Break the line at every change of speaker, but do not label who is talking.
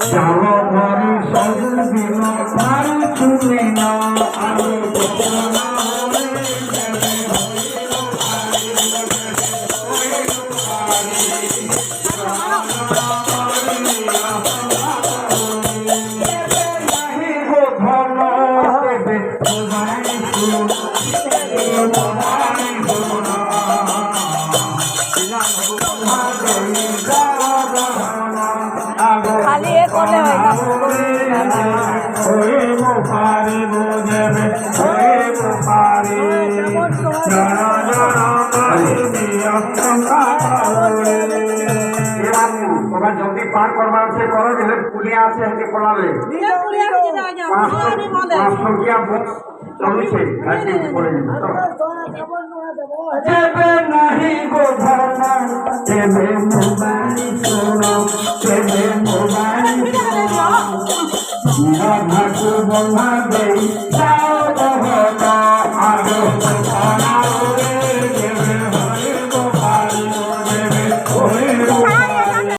যাব ধরি সজল দিন আর চুনি না আমি
খালি এ করলে হয় না
জলদি পার করবার আছে করো যেহেতু পুলিয়া আছে একে পড়াবে সংখ্যা চলছে যেবে নাহি গো ধর্ম যেবে মোবাইল শোনো যেবে মোবাইল শোনো ভাগু বন্ধা দেই